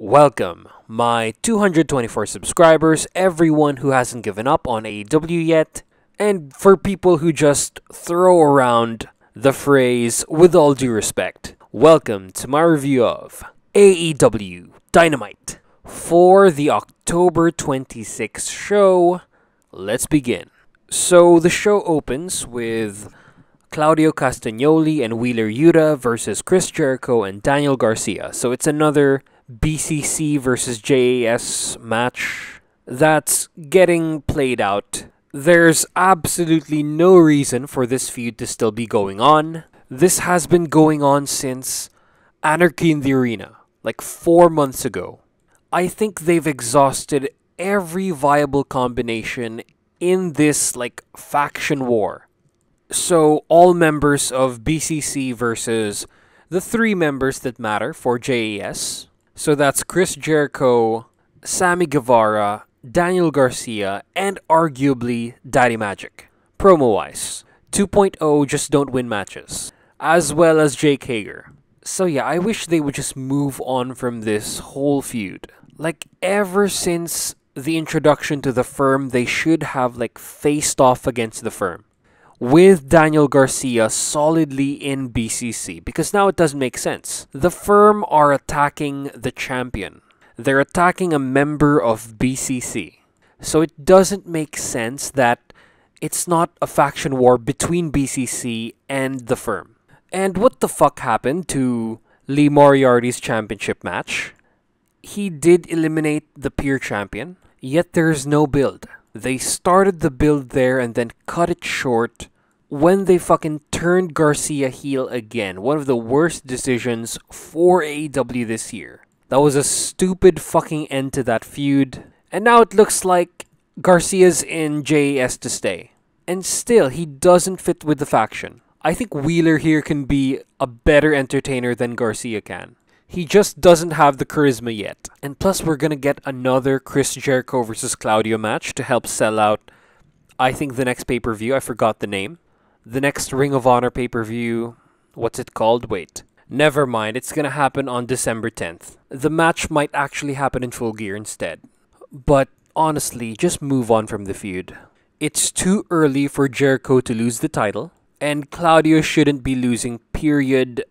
Welcome, my 224 subscribers, everyone who hasn't given up on AEW yet, and for people who just throw around the phrase with all due respect. Welcome to my review of AEW Dynamite. For the October 26th show, let's begin. So the show opens with Claudio Castagnoli and Wheeler Yuta versus Chris Jericho and Daniel Garcia. So it's another BCC versus JAS match that's getting played out. There's absolutely no reason for this feud to still be going on. This has been going on since Anarchy in the Arena, like 4 months ago. I think they've exhausted every viable combination in this faction war. So all members of BCC versus the 3 members that matter for JAS. So that's Chris Jericho, Sammy Guevara, Daniel Garcia, and arguably Daddy Magic. Promo-wise, 2.0 just don't win matches. As well as Jake Hager. So yeah, I wish they would just move on from this whole feud. Ever since the introduction to The Firm, they should have faced off against The Firm. With Daniel Garcia solidly in BCC, because now it doesn't make sense. The Firm are attacking the champion. They're attacking a member of BCC. So it doesn't make sense that it's not a faction war between BCC and The Firm. And what the fuck happened to Lee Moriarty's championship match? He did eliminate the peer champion, yet there's no build. They started the build there and then cut it short when they fucking turned Garcia heel again. One of the worst decisions for AEW this year. That was a stupid fucking end to that feud. And now it looks like Garcia's in JAS to stay. And still, he doesn't fit with the faction. I think Wheeler here can be a better entertainer than Garcia can. He just doesn't have the charisma yet. And plus, we're gonna get another Chris Jericho versus Claudio match to help sell out, I think, the next pay-per-view. I forgot the name. The next Ring of Honor pay-per-view. What's it called? Wait. Never mind. It's gonna happen on December 10th. The match might actually happen in Full Gear instead. But honestly, just move on from the feud. It's too early for Jericho to lose the title. And Claudio shouldn't be losing, period,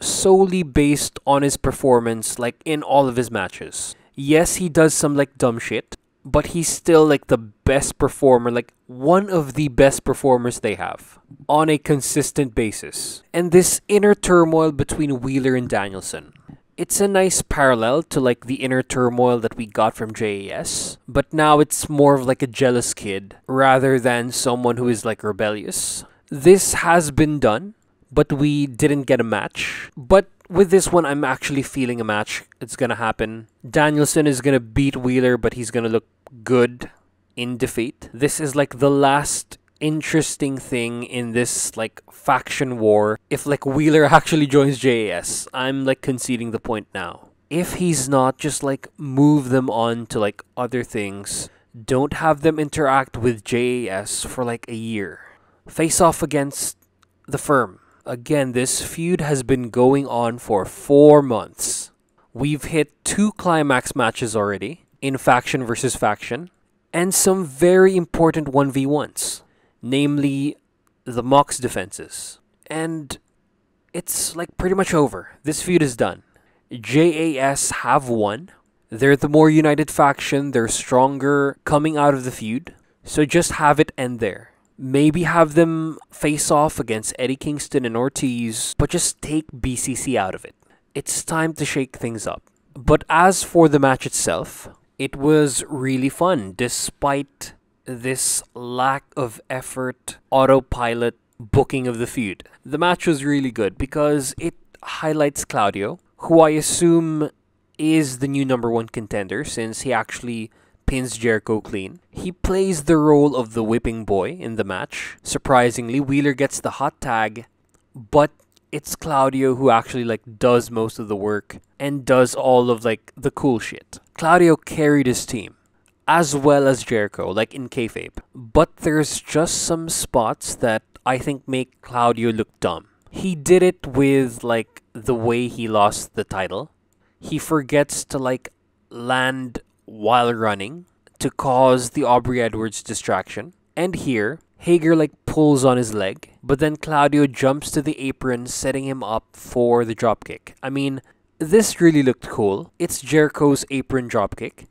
solely based on his performance in all of his matches. Yes, he does some dumb shit, but he's still the best performer, one of the best performers they have on a consistent basis. And this inner turmoil between Wheeler and Danielson, it's a nice parallel to the inner turmoil that we got from JAS, but now it's more of a jealous kid rather than someone who is rebellious. This has been done, but we didn't get a match. But with this one, I'm actually feeling a match. It's gonna happen. Danielson is gonna beat Wheeler, but he's gonna look good in defeat. This is the last interesting thing in this faction war. If Wheeler actually joins JAS, I'm conceding the point now. If he's not, just move them on to other things. Don't have them interact with JAS for a year. Face off against The Firm. Again, this feud has been going on for 4 months. We've hit 2 climax matches already in faction versus faction, and some very important 1v1s, namely the Mox defenses. And it's pretty much over. This feud is done. JAS have won. They're the more united faction. They're stronger coming out of the feud. So just have it end there. Maybe have them face off against Eddie Kingston and Ortiz, but just take BCC out of it. It's time to shake things up. But as for the match itself, it was really fun despite this lack of effort, autopilot booking of the feud. The match was really good because it highlights Claudio, who I assume is the new #1 contender since he actually pins Jericho clean. He plays the role of the whipping boy in the match. Surprisingly, Wheeler gets the hot tag, but it's Claudio who actually does most of the work and does all of the cool shit. Claudio carried his team, as well as Jericho, in kayfabe. But there's just some spots that I think make Claudio look dumb. He did it with the way he lost the title. he forgets to like land while running to cause the Aubrey Edwards distraction. And here, Hager like pulls on his leg, but then Claudio jumps to the apron, setting him up for the dropkick. I mean, this really looked cool. It's Jericho's apron dropkick,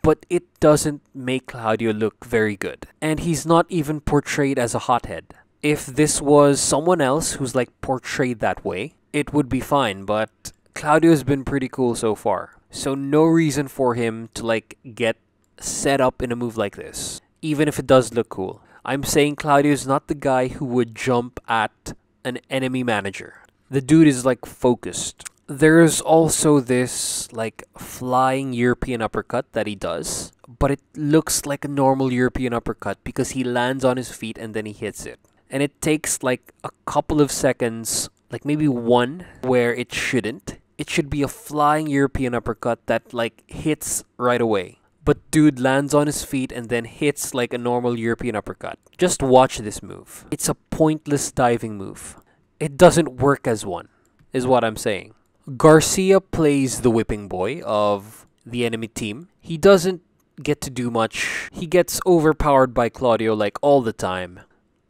but it doesn't make Claudio look very good. And he's not even portrayed as a hothead. If this was someone else who's like portrayed that way, it would be fine, but Claudio's been pretty cool so far. So no reason for him to like get set up in a move like this, even if it does look cool. I'm saying Claudio's not the guy who would jump at an enemy manager. The dude is like focused. There's also this like flying European uppercut that he does, but it looks like a normal European uppercut because he lands on his feet and then he hits it. And it takes like a couple of seconds, like maybe one, where it shouldn't. It should be a flying European uppercut that like hits right away. But dude lands on his feet and then hits like a normal European uppercut. Just watch this move. It's a pointless diving move. It doesn't work as one, is what I'm saying. Garcia plays the whipping boy of the enemy team. He doesn't get to do much. He gets overpowered by Claudio like all the time.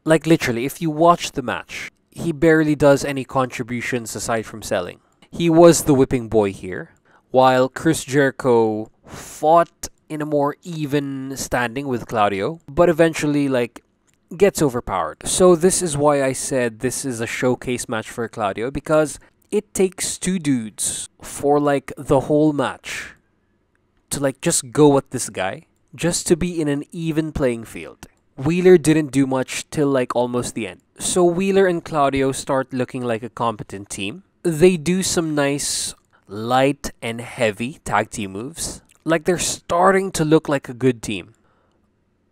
Like literally, if you watch the match, he barely does any contributions aside from selling. He was the whipping boy here, while Chris Jericho fought in a more even standing with Claudio, but eventually like gets overpowered. So this is why I said this is a showcase match for Claudio, because it takes two dudes for like the whole match to like just go at this guy, just to be in an even playing field. Wheeler didn't do much till like almost the end. So Wheeler and Claudio start looking like a competent team. They do some nice light and heavy tag team moves. Like they're starting to look like a good team.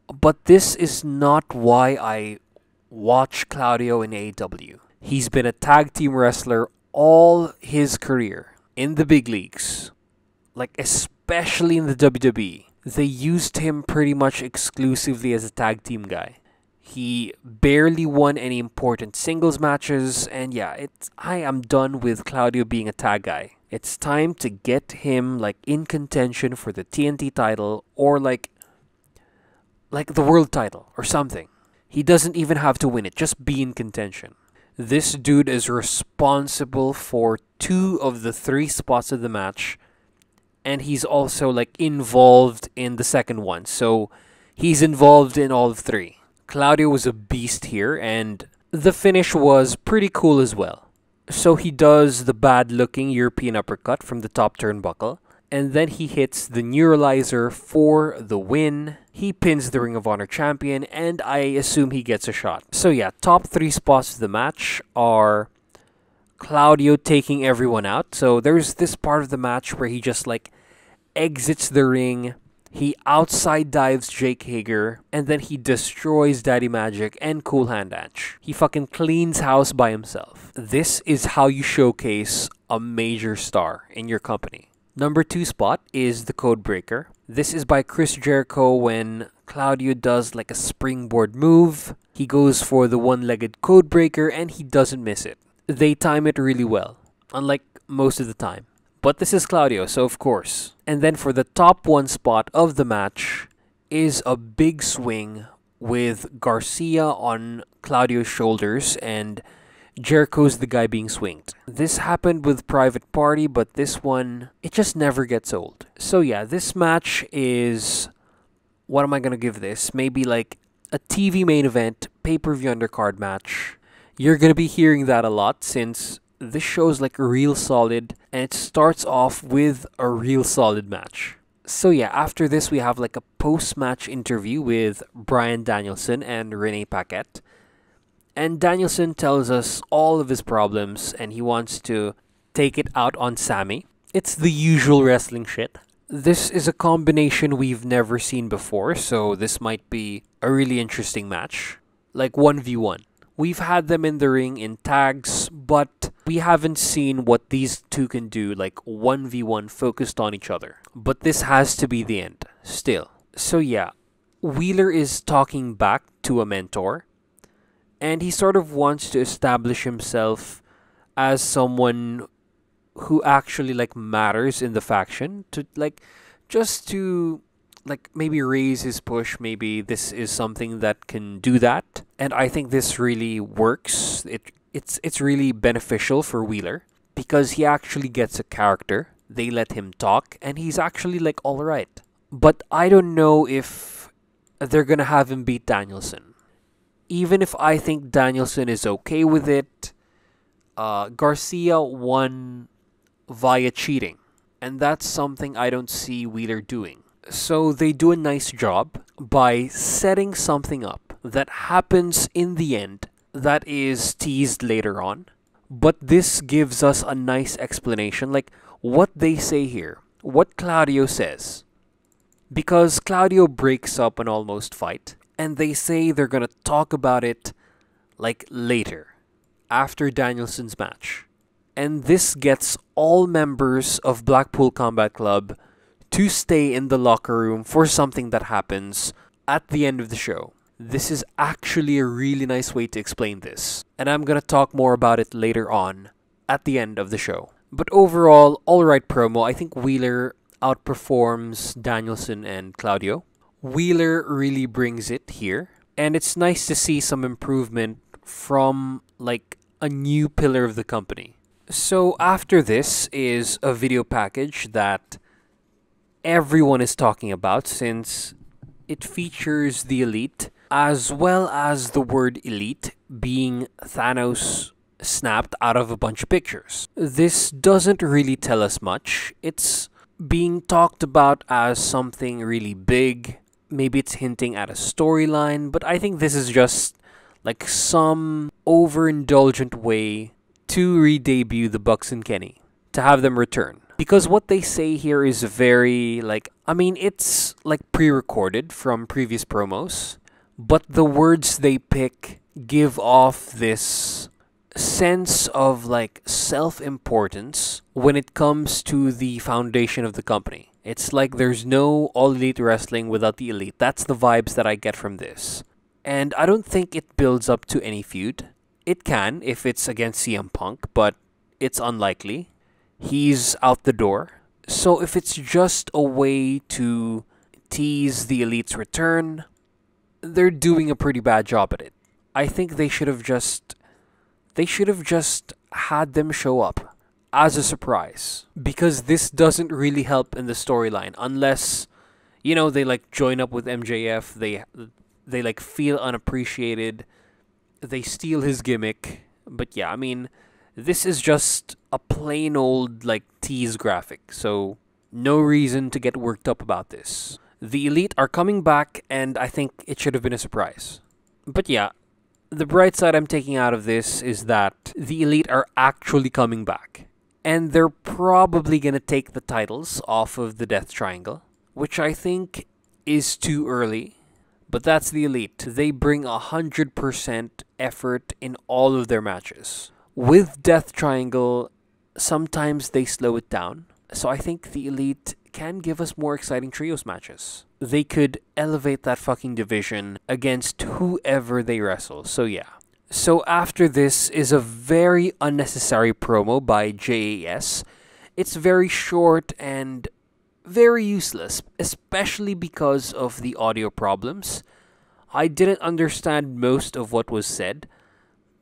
But this is not why I watch Claudio in AEW. He's been a tag team wrestler all his career in the big leagues. Like especially in the WWE. They used him pretty much exclusively as a tag team guy. He barely won any important singles matches, and yeah, I am done with Claudio being a tag guy. It's time to get him like in contention for the TNT title or like the world title or something. He doesn't even have to win it, just be in contention. This dude is responsible for 2 of the 3 spots of the match, and he's also like involved in the second one. So he's involved in all of 3. Claudio was a beast here, and the finish was pretty cool as well. So he does the bad-looking European uppercut from the top turnbuckle, and then he hits the Neuralizer for the win. He pins the Ring of Honor champion, and I assume he gets a shot. So yeah, top 3 spots of the match are Claudio taking everyone out. So there's this part of the match where he just like exits the ring. He outside dives Jake Hager, and then he destroys Daddy Magic and Cool Hand Ange. He fucking cleans house by himself. This is how you showcase a major star in your company. Number 2 spot is the Codebreaker. This is by Chris Jericho when Claudio does like a springboard move. He goes for the one-legged Codebreaker and he doesn't miss it. They time it really well, unlike most of the time. But this is Claudio, so of course. And then for the top 1 spot of the match is a big swing with Garcia on Claudio's shoulders and Jericho's the guy being swinged. This happened with Private Party, but this one, it just never gets old. So yeah, this match is, what am I going to give this? Maybe like a TV main event, pay-per-view undercard match. You're going to be hearing that a lot since this show's like real solid, and it starts off with a real solid match. So yeah, after this we have like a post-match interview with Bryan Danielson and Renee Paquette. And Danielson tells us all of his problems and he wants to take it out on Sammy. It's the usual wrestling shit. This is a combination we've never seen before, so this might be a really interesting match. Like 1v1. We've had them in the ring in tags, but we haven't seen what these two can do, like 1v1 focused on each other. But this has to be the end, still. So yeah, Wheeler is talking back to a mentor, and he sort of wants to establish himself as someone who actually like matters in the faction, to just to like maybe raise his push. Maybe this is something that can do that, and I think this really works. It's really beneficial for Wheeler because he actually gets a character. They let him talk, and he's actually like all right. But I don't know if they're gonna have him beat Danielson. Even if I think Danielson is okay with it, Garcia won via cheating, and that's something I don't see Wheeler doing. So they do a nice job by setting something up that happens in the end that is teased later on. But this gives us a nice explanation, like what they say here, what Claudio says. Because Claudio breaks up an almost fight, and they say they're gonna talk about it like later, after Danielson's match. And this gets all members of Blackpool Combat Club to stay in the locker room for something that happens at the end of the show. This is actually a really nice way to explain this, and I'm gonna talk more about it later on at the end of the show. But overall, alright promo. I think Wheeler outperforms Danielson and Claudio. Wheeler really brings it here, and it's nice to see some improvement from like a new pillar of the company. So after this is a video package that everyone is talking about since it features the Elite as well as the word Elite being Thanos snapped out of a bunch of pictures. This doesn't really tell us much. It's being talked about as something really big. Maybe it's hinting at a storyline, but I think this is just like some overindulgent way to re-debut the Bucks and Kenny, to have them return. Because what they say here is very, like, I mean, it's like pre-recorded from previous promos, but the words they pick give off this sense of like self-importance when it comes to the foundation of the company. It's like there's no All Elite Wrestling without the Elite. That's the vibes that I get from this. And I don't think it builds up to any feud. It can if it's against CM Punk, but it's unlikely. He's out the door. So if it's just a way to tease the Elite's return, they're doing a pretty bad job at it. I think they should have just had them show up as a surprise, because this doesn't really help in the storyline unless, you know, they like join up with MJF, they like feel unappreciated, they steal his gimmick. But yeah, I mean, this is just a plain old like tease graphic, so no reason to get worked up about this. The Elite are coming back, and I think it should have been a surprise. But yeah, the bright side I'm taking out of this is that the Elite are actually coming back. And they're probably going to take the titles off of the Death Triangle, which I think is too early. But that's the Elite. They bring 100% effort in all of their matches. With Death Triangle, sometimes they slow it down. So I think the Elite can give us more exciting trios matches. They could elevate that fucking division against whoever they wrestle. So yeah. So after this is a very unnecessary promo by JAS. It's very short and very useless, especially because of the audio problems. I didn't understand most of what was said,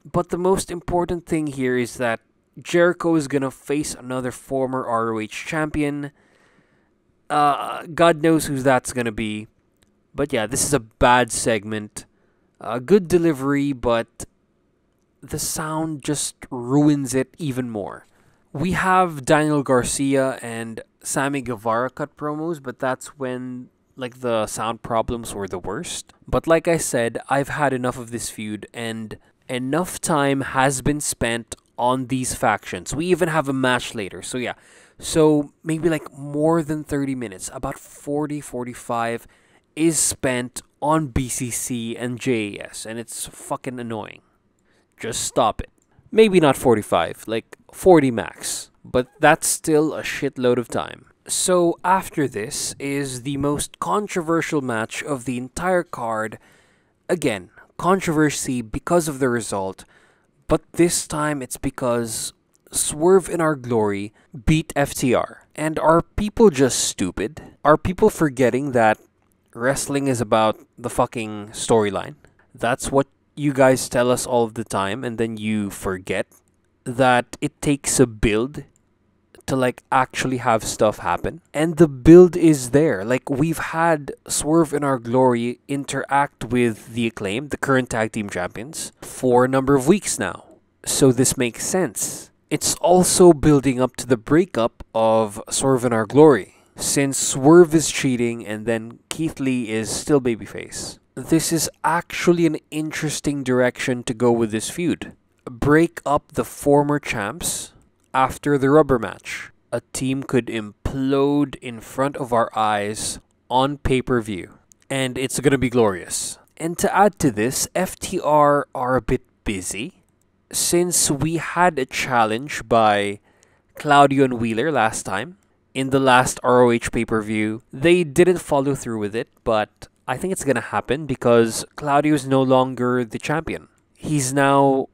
but the most important thing here is that Jericho is gonna face another former ROH champion. God knows who that's gonna be. But yeah, this is a bad segment. Good delivery, but the sound just ruins it even more. We have Daniel Garcia and Sammy Guevara cut promos, but that's when like the sound problems were the worst. But like I said, I've had enough of this feud, and enough time has been spent on these factions. We even have a match later. So yeah. So maybe like more than 30 minutes, about 40, 45 is spent on BCC and JAS, and it's fucking annoying. Just stop it. Maybe not 45, like 40 max, but that's still a shitload of time. So after this is the most controversial match of the entire card. Again, controversy because of the result, but this time it's because Swerve in Our Glory beat FTR. And are people just stupid? Are people forgetting that wrestling is about the fucking storyline? That's what you guys tell us all of the time, and then you forget that it takes a build to like actually have stuff happen. And the build is there. Like, we've had Swerve in Our Glory interact with the Acclaimed, the current tag team champions, for a number of weeks now. So this makes sense. It's also building up to the breakup of Swerve in Our Glory, since Swerve is cheating and then Keith Lee is still babyface. This is actually an interesting direction to go with this feud. Break up the former champs after the rubber match. A team could implode in front of our eyes on pay-per-view, and it's gonna be glorious. And to add to this, FTR are a bit busy, since we had a challenge by Claudio and Wheeler last time. In the last ROH pay-per-view, they didn't follow through with it, but I think it's gonna happen because Claudio is no longer the champion. He's now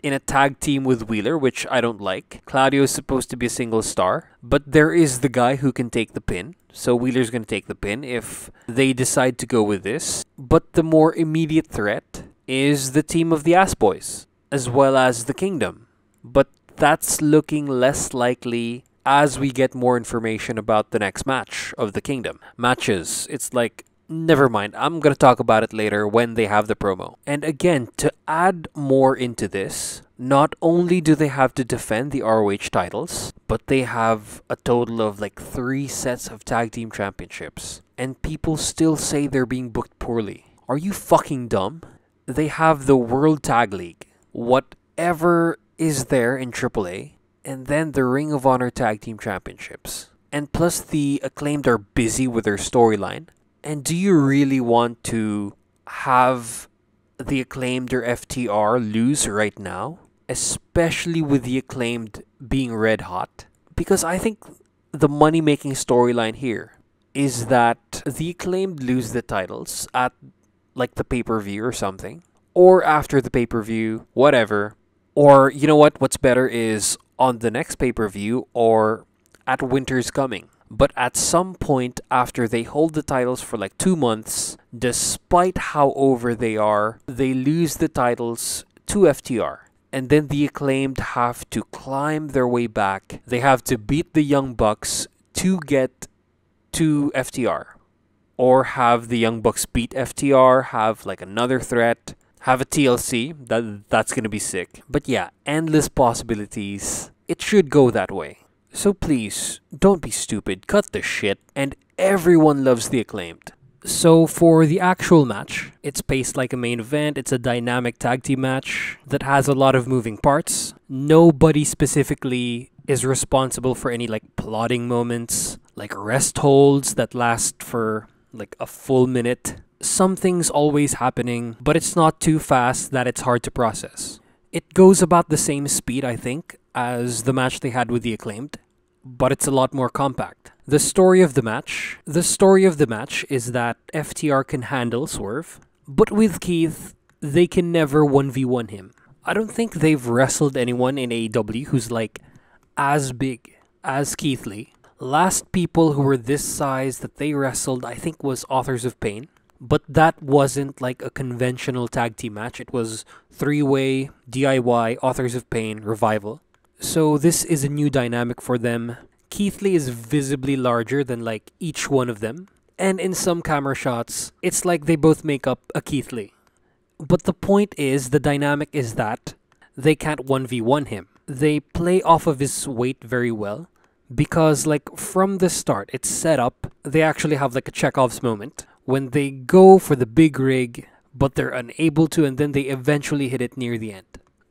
in a tag team with Wheeler, which I don't like. Claudio is supposed to be a single star, but there is the guy who can take the pin. So Wheeler's going to take the pin if they decide to go with this. But the more immediate threat is the team of the Ass Boys, as well as the Kingdom. But that's looking less likely as we get more information about the next match of the Kingdom. Matches, it's like, never mind, I'm going to talk about it later when they have the promo. And again, to add more into this, not only do they have to defend the ROH titles, but they have a total of like 3 sets of tag team championships. And people still say they're being booked poorly. Are you fucking dumb? They have the World Tag League, whatever is there in AAA, and then the Ring of Honor Tag Team Championships. And plus the Acclaimed are busy with their storyline. And do you really want to have the Acclaimed or FTR lose right now? Especially with the Acclaimed being red hot? Because I think the money-making storyline here is that the Acclaimed lose the titles at like the pay-per-view or something. Or after the pay-per-view, whatever. Or, you know what? What's better is on the next pay-per-view or at Winter's Coming. But at some point after they hold the titles for like 2 months, despite how over they are, they lose the titles to FTR. And then the Acclaimed have to climb their way back. They have to beat the Young Bucks to get to FTR. Or have the Young Bucks beat FTR, have like another threat, have a TLC. That's gonna be sick. But yeah, endless possibilities. It should go that way. So please, don't be stupid, cut the shit, and everyone loves the Acclaimed. So for the actual match, it's paced like a main event, it's a dynamic tag team match that has a lot of moving parts. Nobody specifically is responsible for any like plotting moments, like rest holds that last for like a full minute. Something's always happening, but it's not too fast that it's hard to process. It goes about the same speed, I think, as the match they had with the Acclaimed, but it's a lot more compact. The story of the match is that FTR can handle Swerve, but with Keith, they can never 1v1 him. I don't think they've wrestled anyone in AEW who's like as big as Keith Lee. Last people who were this size that they wrestled, I think, was Authors of Pain. But that wasn't like a conventional tag team match. It was 3-way, DIY, Authors of Pain, Revival. So this is a new dynamic for them. Keith Lee is visibly larger than like each one of them. And in some camera shots, it's like they both make up a Keith Lee. But the point is, the dynamic is that they can't 1v1 him. They play off of his weight very well. Because like from the start, it's set up, they actually have like a Chekhov's moment. When they go for the big rig, but they're unable to, and then they eventually hit it near the end.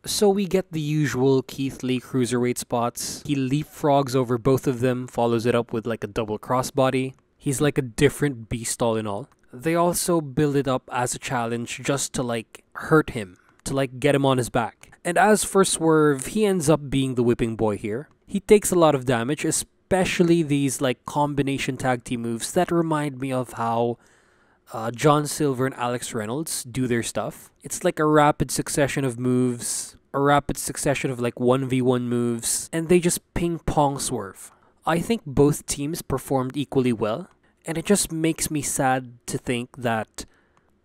So we get the usual Keith Lee cruiserweight spots. He leapfrogs over both of them, follows it up with like a double crossbody. He's like a different beast all in all. They also build it up as a challenge just to like hurt him, to like get him on his back. And as for Swerve, he ends up being the whipping boy here. He takes a lot of damage, especially these like combination tag team moves that remind me of how John Silver and Alex Reynolds do their stuff. It's like a rapid succession of moves, a rapid succession of like 1v1 moves, and they just ping pong Swerve. I think both teams performed equally well, and it just makes me sad to think that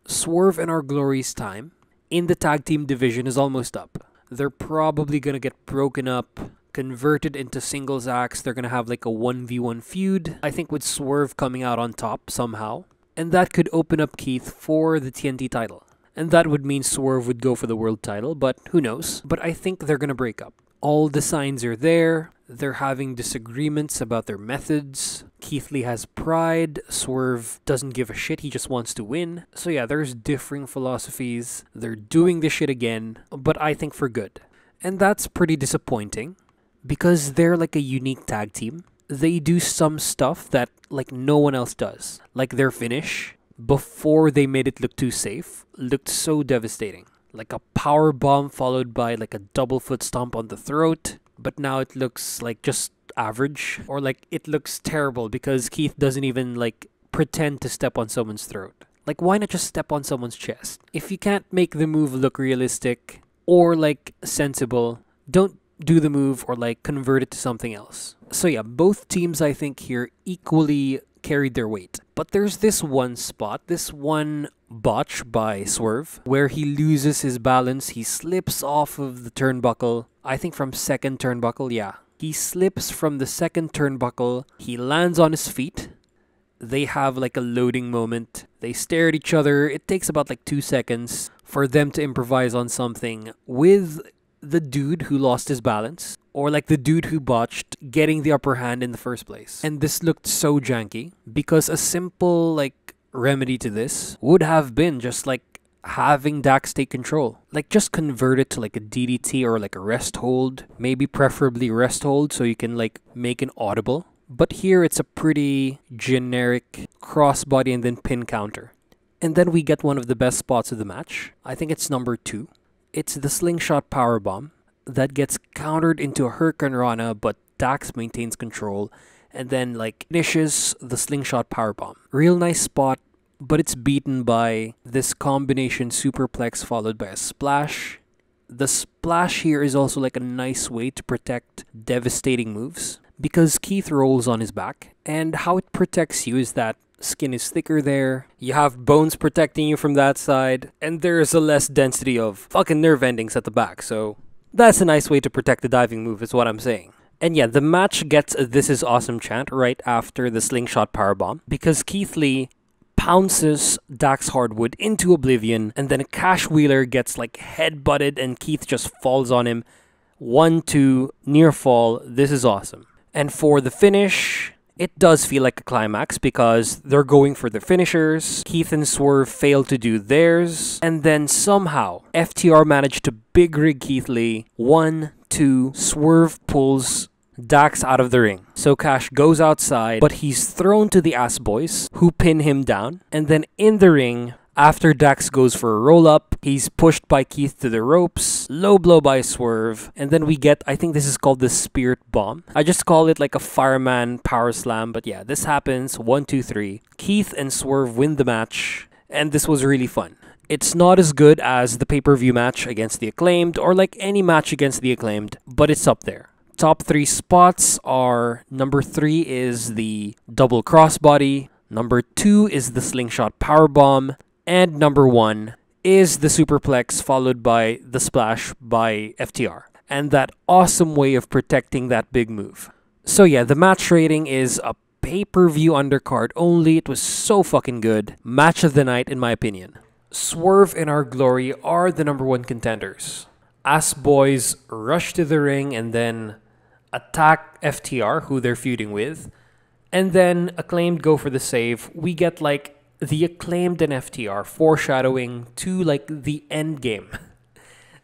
Swerve and Our Glory's time in the tag team division is almost up. They're probably gonna get broken up, converted into singles acts. They're gonna have like a 1v1 feud, I think, with Swerve coming out on top somehow. And that could open up Keith for the TNT title. And that would mean Swerve would go for the world title, but who knows? But I think they're gonna break up. All the signs are there. They're having disagreements about their methods. Keith Lee has pride. Swerve doesn't give a shit. He just wants to win. So yeah, there's differing philosophies. They're doing this shit again, but I think for good. And that's pretty disappointing because they're like a unique tag team. They do some stuff that like no one else does. Like their finish, before they made it look too safe, looked so devastating. Like a power bomb followed by like a double foot stomp on the throat. But now it looks like just average, or like it looks terrible because Keith doesn't even like pretend to step on someone's throat. Like, why not just step on someone's chest? If you can't make the move look realistic or like sensible, don't do the move or like convert it to something else. So yeah, both teams I think here equally carried their weight. But there's this one spot, this one botch by Swerve, where he loses his balance. He slips off of the turnbuckle. I think from second turnbuckle, yeah. He slips from the second turnbuckle. He lands on his feet. They have like a loading moment. They stare at each other. It takes about like 2 seconds for them to improvise on something with the dude who lost his balance, or like the dude who botched getting the upper hand in the first place. And this looked so janky because a simple like remedy to this would have been just like having Dax take control. Like just convert it to like a DDT or like a rest hold, maybe preferably rest hold so you can like make an audible. But here it's a pretty generic crossbody and then pin counter. And then we get one of the best spots of the match. I think it's number 2. It's the slingshot powerbomb that gets countered into a Hurricane Rana, but Dax maintains control and then like finishes the slingshot powerbomb. Real nice spot, but it's beaten by this combination superplex followed by a splash. The splash here is also like a nice way to protect devastating moves because Keith rolls on his back, and how it protects you is that skin is thicker there, you have bones protecting you from that side, and there's a less density of fucking nerve endings at the back, so that's a nice way to protect the diving move is what I'm saying. And yeah, the match gets a "This is awesome" chant right after the slingshot powerbomb because Keith Lee pounces Dax Hardwood into oblivion, and then a Cash Wheeler gets like head-butted and Keith just falls on him. 1-2, near fall. This is awesome. And for the finish, it does feel like a climax because they're going for their finishers. Keith and Swerve failed to do theirs. And then somehow, FTR managed to big rig Keith Lee. 1-2, Swerve pulls Dax out of the ring. So Cash goes outside, but he's thrown to the Ass Boys, who pin him down. And then in the ring, after Dax goes for a roll-up, he's pushed by Keith to the ropes, low blow by Swerve, and then we get, I think this is called the Spirit Bomb. I just call it like a fireman power slam, but yeah, this happens, 1, 2, 3. Keith and Swerve win the match, and this was really fun. It's not as good as the pay-per-view match against the Acclaimed, or like any match against the Acclaimed, but it's up there. Top 3 spots are, number 3 is the double crossbody, number 2 is the slingshot powerbomb, and number 1 is the superplex followed by the splash by FTR. And that awesome way of protecting that big move. So yeah, the match rating is a pay-per-view undercard only. It was so fucking good. Match of the night in my opinion. Swerve and Our Glory are the number 1 contenders. Ass Boys rush to the ring and then attack FTR, who they're feuding with. And then Acclaimed go for the save. We get like the Acclaimed and FTR foreshadowing to like the end game.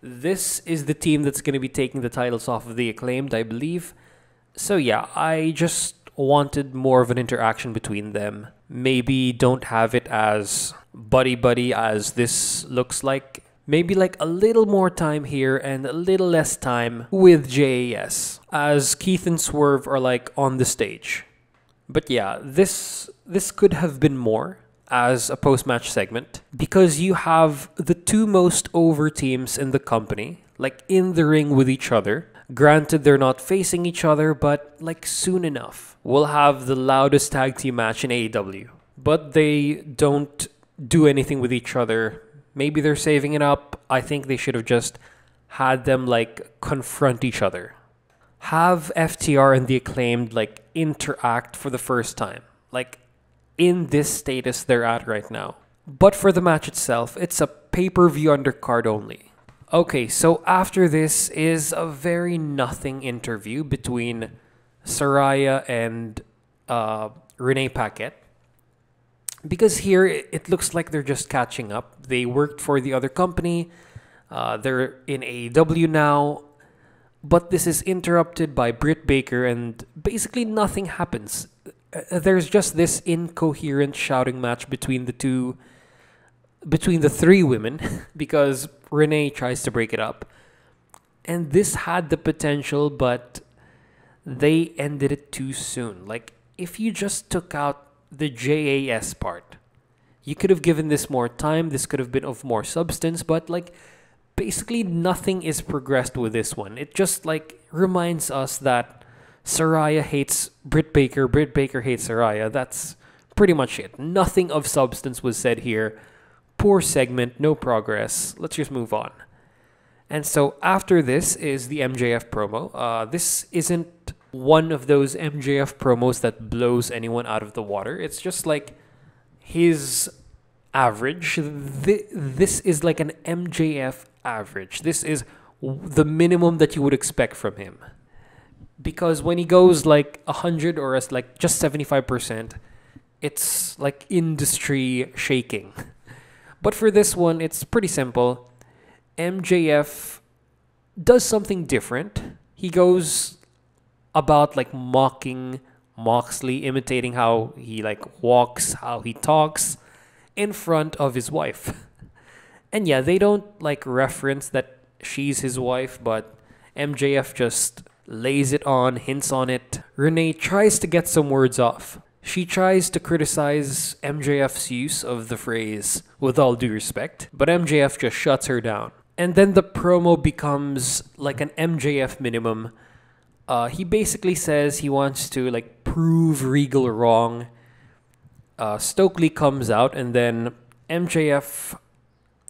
This is the team that's going to be taking the titles off of the Acclaimed, I believe. So yeah, I just wanted more of an interaction between them. Maybe don't have it as buddy-buddy as this looks like. Maybe like a little more time here and a little less time with JAS as Keith and Swerve are like on the stage. But yeah, this could have been more as a post-match segment because you have the 2 most over teams in the company, like in the ring with each other. Granted, they're not facing each other, but like soon enough, we'll have the loudest tag team match in AEW. But they don't do anything with each other. Maybe they're saving it up. I think they should have just had them like confront each other. Have FTR and the Acclaimed like interact for the first time. Like in this status they're at right now. But for the match itself, it's a pay-per-view undercard only. Okay, so after this is a very nothing interview between Saraya and Renee Paquette. Because here, it looks like they're just catching up. They worked for the other company. They're in AEW now. But this is interrupted by Britt Baker and basically nothing happens. There's just this incoherent shouting match between the three women because Renee tries to break it up. And this had the potential, but they ended it too soon. Like, if you just took out the JAS part, you could have given this more time. This could have been of more substance, but like, basically nothing is progressed with this one. It just like reminds us that Saraya hates Britt Baker hates Saraya. That's pretty much it. Nothing of substance was said here. Poor segment, no progress. Let's just move on. And so after this is the MJF promo. This isn't one of those MJF promos that blows anyone out of the water. It's just like his average. This is like an MJF average. This is the minimum that you would expect from him. Because when he goes like 100 or as like just 75%, it's like industry shaking. But for this one, it's pretty simple. MJF does something different. He goes about like mocking Moxley, imitating how he like walks, how he talks in front of his wife. And yeah, they don't like reference that she's his wife, but MJF just lays it on, hints on it. Renee tries to get some words off. She tries to criticize MJF's use of the phrase, with all due respect, but MJF just shuts her down. And then the promo becomes like an MJF minimum. He basically says he wants to like prove Regal wrong. Stokely comes out and then MJF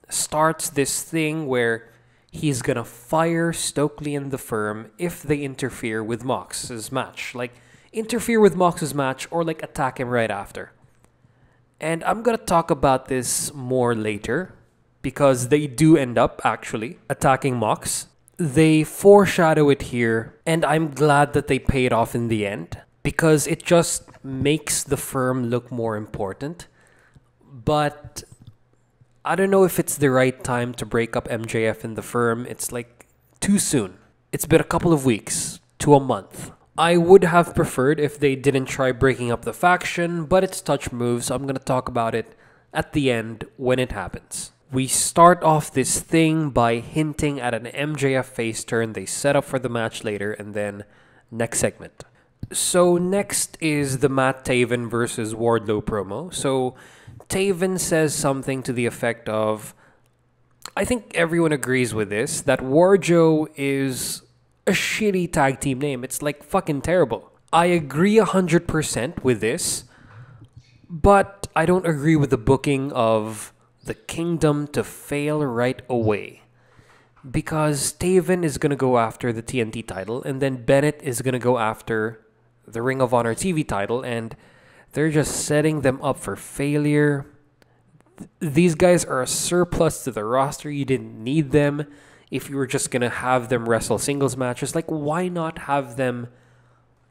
starts this thing where he's gonna fire Stokely and the Firm if they interfere with Mox's match. Like, interfere with Mox's match or like attack him right after. And I'm gonna talk about this more later because they do end up actually attacking Mox. They foreshadow it here and I'm glad that they pay it off in the end because it just makes the Firm look more important. But I don't know if it's the right time to break up MJF and the Firm. It's like too soon. It's been a couple of weeks to a month. I would have preferred if they didn't try breaking up the faction, but it's touch moves, so I'm going to talk about it at the end when it happens. We start off this thing by hinting at an MJF face turn they set up for the match later, and then next segment. So next is the Matt Taven versus Wardlow promo. So Taven says something to the effect of, I think everyone agrees with this, that Wardlow is a shitty tag team name. It's like fucking terrible. I agree 100% with this, but I don't agree with the booking of the Kingdom to fail right away. Because Taven is going to go after the TNT title, and then Bennett is going to go after the Ring of Honor TV title, and they're just setting them up for failure. These guys are a surplus to the roster. You didn't need them. If you were just going to have them wrestle singles matches, like, why not have them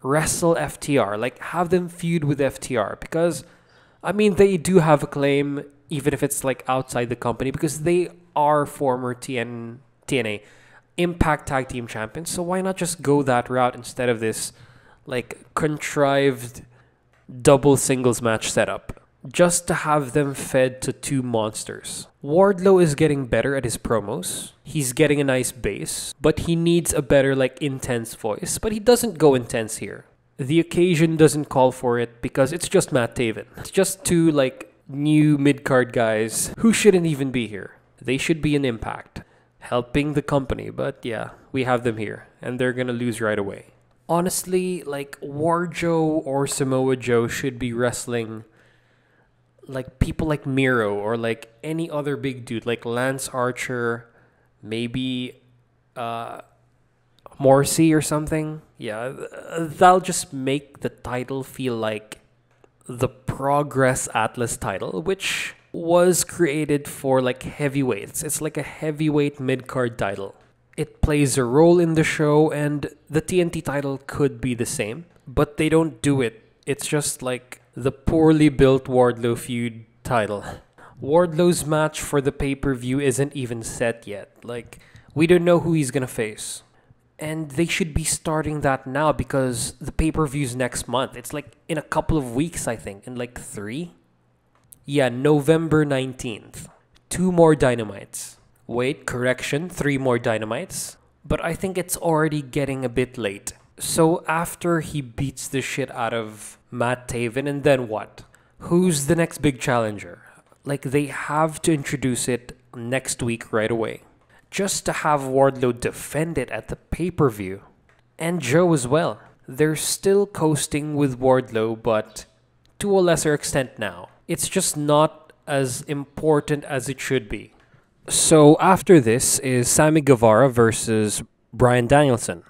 wrestle FTR? Like, have them feud with FTR. Because, I mean, they do have a claim, even if it's, like, outside the company, because they are former TNA Impact Tag Team Champions. So why not just go that route instead of this, like, contrived double singles match setup? Just to have them fed to two monsters. Wardlow is getting better at his promos. He's getting a nice base, but he needs a better, like, intense voice. But he doesn't go intense here. The occasion doesn't call for it because it's just Matt Taven. It's just two, like, new mid-card guys who shouldn't even be here. They should be in Impact. helping the company. But yeah, we have them here, and they're gonna lose right away. Honestly, like Wardlow or Samoa Joe should be wrestling like people like Miro or like any other big dude, like Lance Archer, maybe uh, Morrissey or something. Yeah, that'll just make the title feel like the Progress Atlas title, which was created for like heavyweights. It's like a heavyweight mid card title. It plays a role in the show, and the TNT title could be the same, but they don't do it. It's just like the poorly built Wardlow feud title. Wardlow's match for the pay per view isn't even set yet. Like, we don't know who he's gonna face. And they should be starting that now because the pay per view's next month. It's like in a couple of weeks, I think. In like 3? Yeah, November 19th. 2 more Dynamites. Wait, correction, 3 more Dynamites. But I think it's already getting a bit late. So after he beats the shit out of Matt Taven, and then what? Who's the next big challenger? Like, they have to introduce it next week right away. Just to have Wardlow defend it at the pay-per-view. And Joe as well. They're still coasting with Wardlow, but to a lesser extent now. It's just not as important as it should be. So after this is Sammy Guevara versus Bryan Danielson.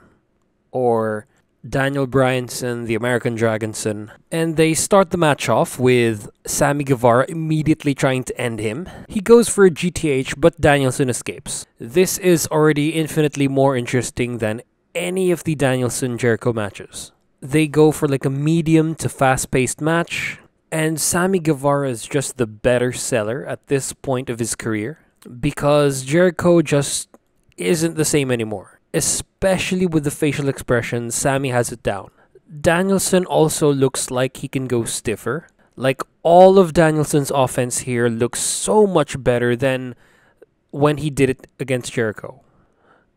Or Daniel Bryanson, the American Dragonson. And they start the match off with Sammy Guevara immediately trying to end him. He goes for a GTH, but Danielson escapes. This is already infinitely more interesting than any of the Danielson-Jericho matches. They go for like a medium to fast-paced match, and Sammy Guevara is just the better seller at this point of his career because Jericho just isn't the same anymore. Especially with the facial expressions, Sammy has it down. Danielson also looks like he can go stiffer. Like, all of Danielson's offense here looks so much better than when he did it against Jericho.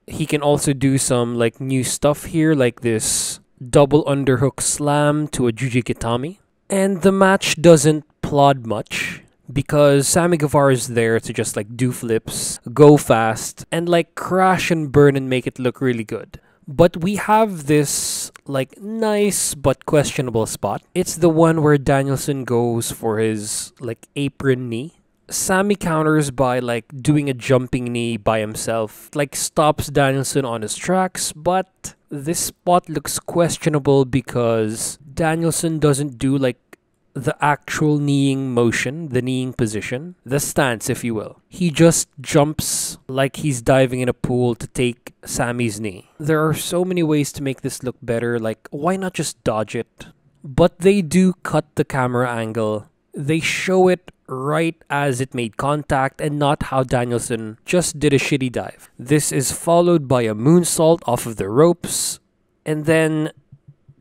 He can also do some like new stuff here, like this double underhook slam to a Jujikitami. And the match doesn't plod much, because Sammy Guevara is there to just like do flips, go fast, and like crash and burn and make it look really good. But we have this like nice but questionable spot. It's the one where Danielson goes for his like apron knee. Sammy counters by like doing a jumping knee by himself, like stops Danielson on his tracks, but this spot looks questionable because Danielson doesn't do like the actual kneeing motion, the kneeing position, the stance, if you will. He just jumps like he's diving in a pool to take Sammy's knee. There are so many ways to make this look better, like why not just dodge it? But they do cut the camera angle. They show it right as it made contact and not how Danielson just did a shitty dive. This is followed by a moonsault off of the ropes, and then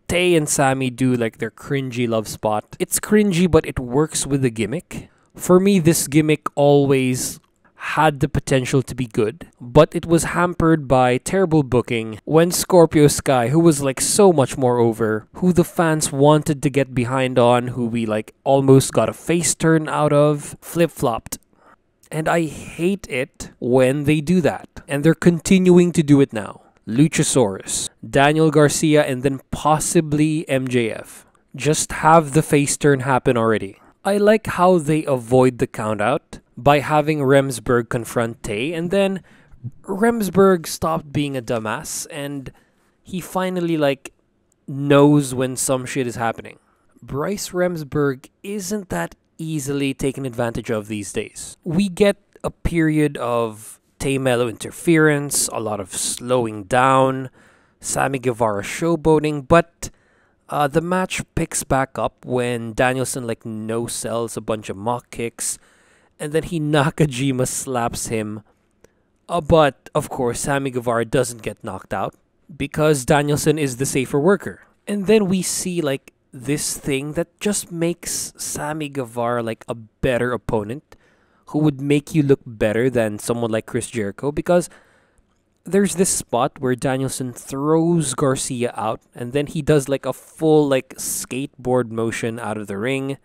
Tay and Sammy do like their cringy love spot. It's cringy, but it works with the gimmick. For me, this gimmick always had the potential to be good, but it was hampered by terrible booking when Scorpio Sky, who was like so much more over, who the fans wanted to get behind on, who we like almost got a face turn out of, flip-flopped. And I hate it when they do that. And they're continuing to do it now. Luchasaurus, Daniel Garcia, and then possibly MJF. Just have the face turn happen already. I like how they avoid the countout by having Remsburg confront Tay, and then Remsburg stopped being a dumbass and he finally like knows when some shit is happening. Bryce Remsburg isn't that easily taken advantage of these days. We get a period of Tay Melo interference, a lot of slowing down, Sammy Guevara showboating, but the match picks back up when Danielson like no-sells a bunch of mock kicks, and then he Nakajima slaps him. But of course, Sammy Guevara doesn't get knocked out because Danielson is the safer worker. And then we see like this thing that just makes Sammy Guevara like a better opponent, who would make you look better than someone like Chris Jericho, because there's this spot where Danielson throws Garcia out and then he does like a full like skateboard motion out of the ring.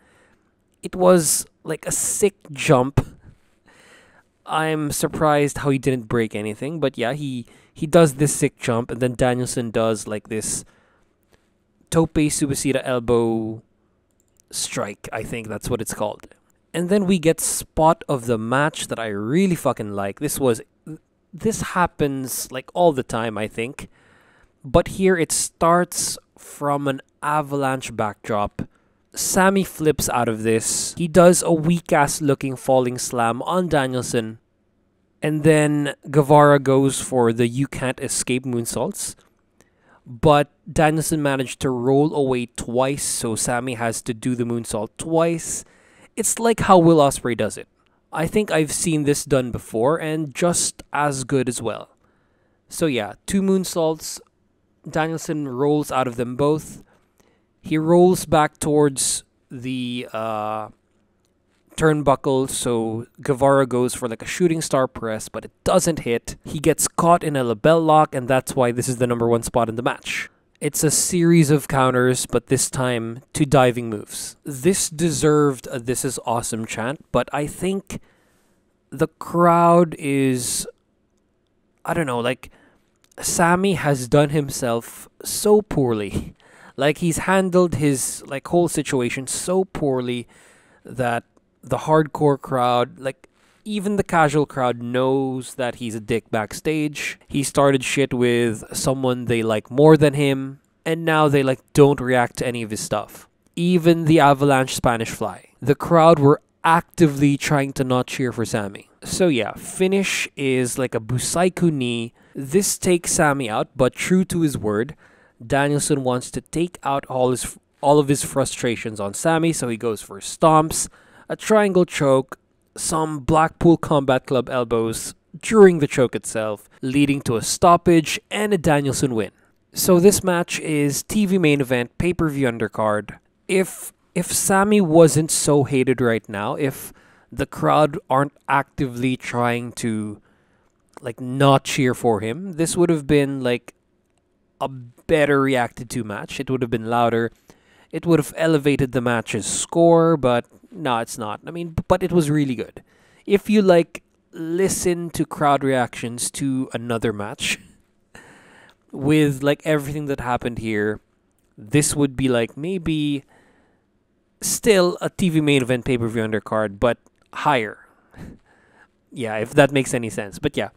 It was like a sick jump. I'm surprised how he didn't break anything, but yeah, he does this sick jump, and then Danielson does like this tope suicida elbow strike. I think that's what it's called. And then we get spot of the match that I really fucking like. This happens like all the time, I think. But here it starts from an avalanche backdrop. Sammy flips out of this. He does a weak ass looking falling slam on Danielson. And then Guevara goes for the you can't escape moonsaults. But Danielson managed to roll away twice, so Sammy has to do the moonsault twice. It's like how Will Ospreay does it. I think I've seen this done before, and just as good as well. So yeah, 2 moonsaults. Danielson rolls out of them both. He rolls back towards the turnbuckle, so Guevara goes for like a shooting star press, but it doesn't hit. He gets caught in a label lock, and that's why this is the number 1 spot in the match. It's a series of counters, but this time to diving moves. This deserved a "This is awesome" chant, but I think the crowd is, I don't know, like Sammy has done himself so poorly. Like he's handled his like whole situation so poorly that the hardcore crowd, like even the casual crowd, knows that he's a dick backstage. He started shit with someone they like more than him, and now they like don't react to any of his stuff. Even the Avalanche Spanish Fly. The crowd were actively trying to not cheer for Sammy. So yeah, finish is like a Busaiku knee. This takes Sammy out, but true to his word, Danielson wants to take out all of his frustrations on Sammy, so he goes for stomps, a triangle choke, some Blackpool Combat Club elbows during the choke itself, leading to a stoppage and a Danielson win. So this match is TV main event, pay-per-view undercard. If Sammy wasn't so hated right now, if the crowd aren't actively trying to like not cheer for him, this would have been like a better reacted to match. It would have been louder. It would have elevated the match's score, but no, it's not. I mean, but it was really good. If you like listen to crowd reactions to another match with like everything that happened here, this would be like maybe still a TV main event pay-per-view undercard, but higher. Yeah, if that makes any sense. But yeah,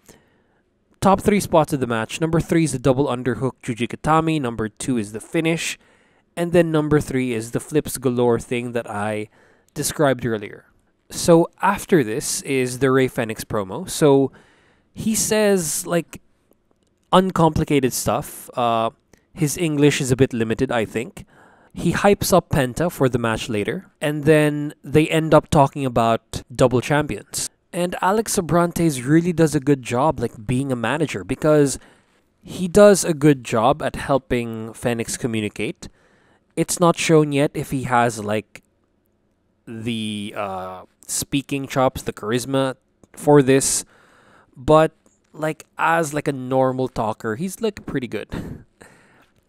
top 3 spots of the match. Number 3 is the double underhook Jujikatami. Number 2 is the finish. And then number 3 is the flips galore thing that I described earlier. So after this is the Rey Fenix promo. So he says like uncomplicated stuff. His English is a bit limited, I think. He hypes up Penta for the match later. And then they end up talking about double champions. And Alex Abrantes really does a good job like being a manager, because he does a good job at helping Fenix communicate. It's not shown yet if he has like the speaking chops, the charisma for this, but like as like a normal talker, he's like pretty good.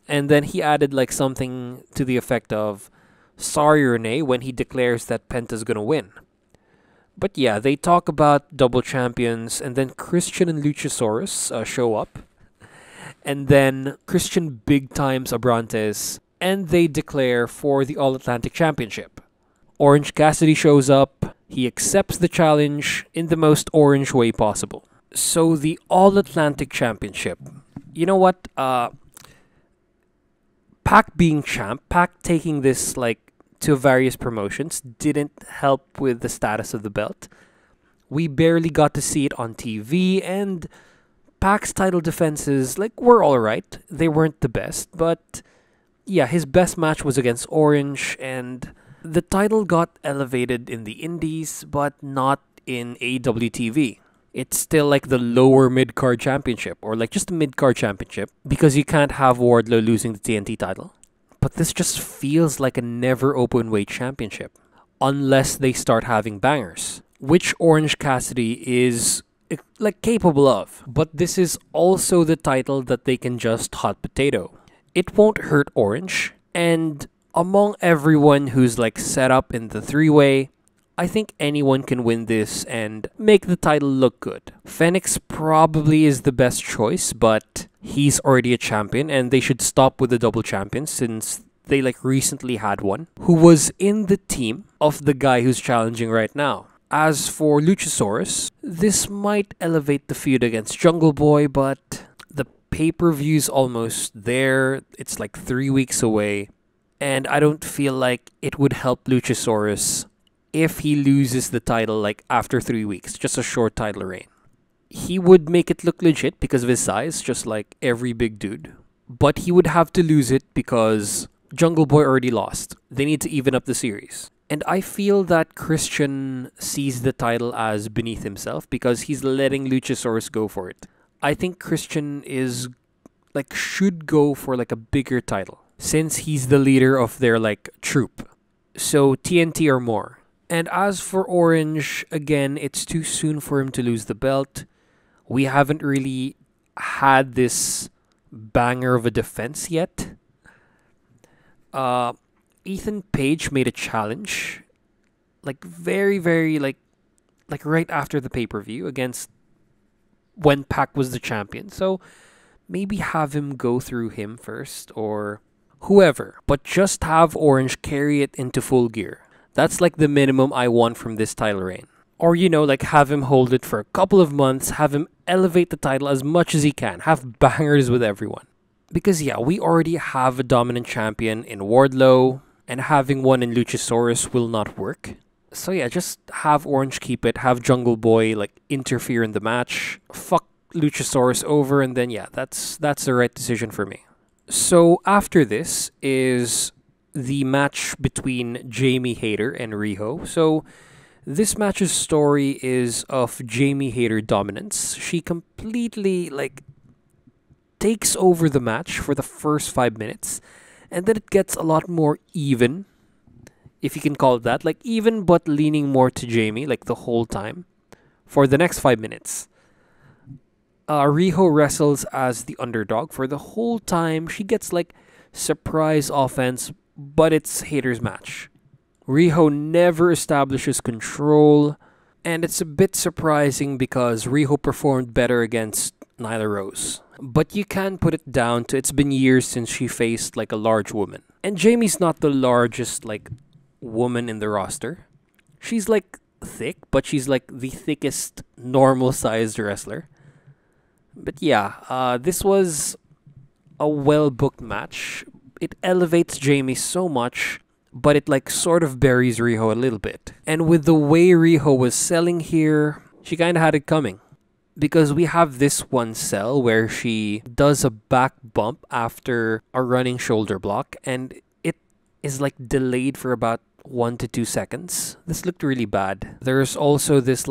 And then he added like something to the effect of "sorry Renee" when he declares that Penta's gonna win. But yeah, they talk about double champions, and then Christian and Luchasaurus show up, and then Christian big times Abrantes, and they declare for the All Atlantic Championship. Orange Cassidy shows up. He accepts the challenge in the most orange way possible. So the All Atlantic Championship. You know what? Pac being champ, Pac taking this like to various promotions didn't help with the status of the belt. We barely got to see it on TV, and Pac's title defenses like were alright. They weren't the best, but yeah, his best match was against Orange, and the title got elevated in the indies, but not in AEW TV. It's still like the lower mid-card championship, or like just a mid-card championship, because you can't have Wardlow losing the TNT title. But this just feels like a never open weight championship, unless they start having bangers, which Orange Cassidy is like capable of. But this is also the title that they can just hot potato. It won't hurt Orange, and among everyone who's like set up in the 3-way, I think anyone can win this and make the title look good. Fenix probably is the best choice, but he's already a champion and they should stop with the double champion since they recently had one who was in the team of the guy who's challenging right now. As for Luchasaurus, this might elevate the feud against Jungle Boy, but the pay-per-view's almost there. It's 3 weeks away, and I don't feel like it would help Luchasaurus if he loses the title after 3 weeks, just a short title reign. He would make it look legit because of his size, just like every big dude. But he would have to lose it because Jungle Boy already lost. They need to even up the series. And I feel that Christian sees the title as beneath himself because he's letting Luchasaurus go for it. I think Christian is should go for a bigger title since he's the leader of their troop. So TNT or more. And as for Orange, again, it's too soon for him to lose the belt. We haven't really had this banger of a defense yet. Ethan Page made a challenge, very right after the pay-per-view against when Pac was the champion. So maybe have him go through him first or whoever, but just have Orange carry it into Full Gear. That's the minimum I want from this title reign. Or, have him hold it for a couple of months, have him elevate the title as much as he can, have bangers with everyone. Because, yeah, we already have a dominant champion in Wardlow, and having one in Luchasaurus will not work. So, yeah, just have Orange keep it, have Jungle Boy, interfere in the match, fuck Luchasaurus over, and then, yeah, that's the right decision for me. So, after this is the match between Jamie Hayter and Riho. So this match's story is of Jamie Hayter dominance. She completely takes over the match for the first 5 minutes, and then it gets a lot more even, if you can call it that, even but leaning more to Jamie the whole time for the next 5 minutes. Riho wrestles as the underdog for the whole time. She gets surprise offense, but it's Hayter's match. Riho never establishes control, and it's a bit surprising because Riho performed better against Nyla Rose. But you can put it down to it's been years since she faced a large woman. And Jamie's not the largest woman in the roster. She's thick, but she's the thickest normal sized wrestler. But yeah, this was a well booked match. It elevates Jamie so much, but it sort of buries Riho a little bit. And with the way Riho was selling here, she kind of had it coming. Because we have this one sell where she does a back bump after a running shoulder block, and it is delayed for about 1 to 2 seconds. This looked really bad. There's also this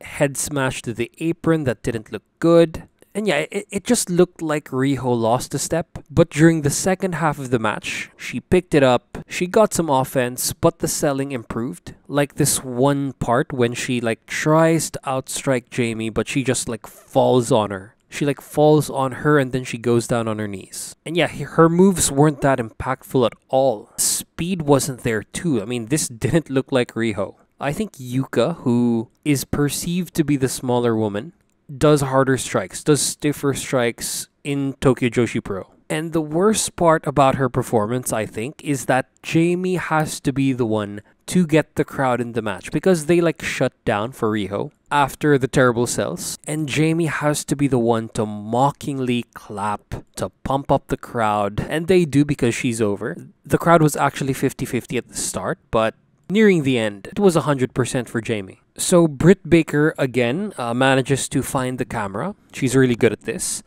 head smash to the apron that didn't look good. And yeah, it just looked like Riho lost a step. But during the second half of the match, she picked it up. She got some offense, but the selling improved. This one part when she tries to outstrike Jamie, but she just falls on her. She falls on her and then she goes down on her knees. And yeah, her moves weren't that impactful at all. Speed wasn't there too. I mean, this didn't look like Riho. I think Yuka, who is perceived to be the smaller woman, does harder strikes, does stiffer strikes in Tokyo Joshi Pro. And the worst part about her performance, I think, is that Jamie has to be the one to get the crowd in the match because they shut down for Riho after the terrible sells. And Jamie has to be the one to mockingly clap, to pump up the crowd. And they do because she's over. The crowd was actually 50-50 at the start, but nearing the end, it was 100% for Jamie. So Britt Baker, again, manages to find the camera. She's really good at this.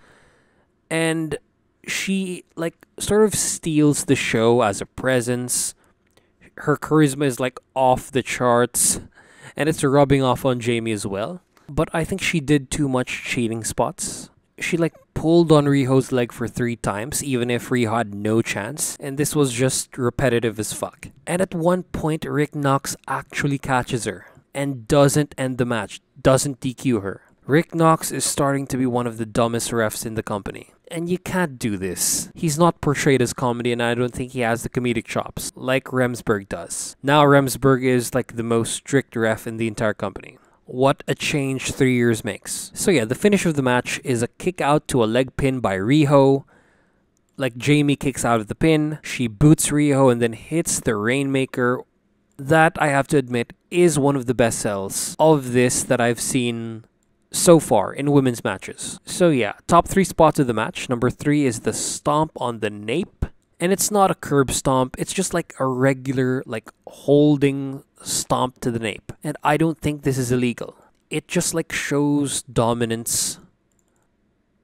And she, sort of steals the show as a presence. Her charisma is, off the charts. And it's rubbing off on Jamie as well. But I think she did too much cheating spots. She, pulled on Riho's leg for 3 times, even if Riho had no chance. And this was just repetitive as fuck. And at one point, Rick Knox actually catches her and doesn't end the match, doesn't DQ her. Rick Knox is starting to be one of the dumbest refs in the company. And you can't do this. He's not portrayed as comedy, and I don't think he has the comedic chops like Remsburg does. Now Remsburg is like the most strict ref in the entire company. What a change 3 years makes. So yeah, the finish of the match is a kick out to a leg pin by Riho. Like Jamie kicks out of the pin, she boots Riho and then hits the Rainmaker. That, I have to admit, is one of the best sells of this that I've seen so far in women's matches. So yeah, top 3 spots of the match. Number 3 is the stomp on the nape. And it's not a curb stomp, it's just like a regular, like, holding stomp to the nape. And I don't think this is illegal. It just like shows dominance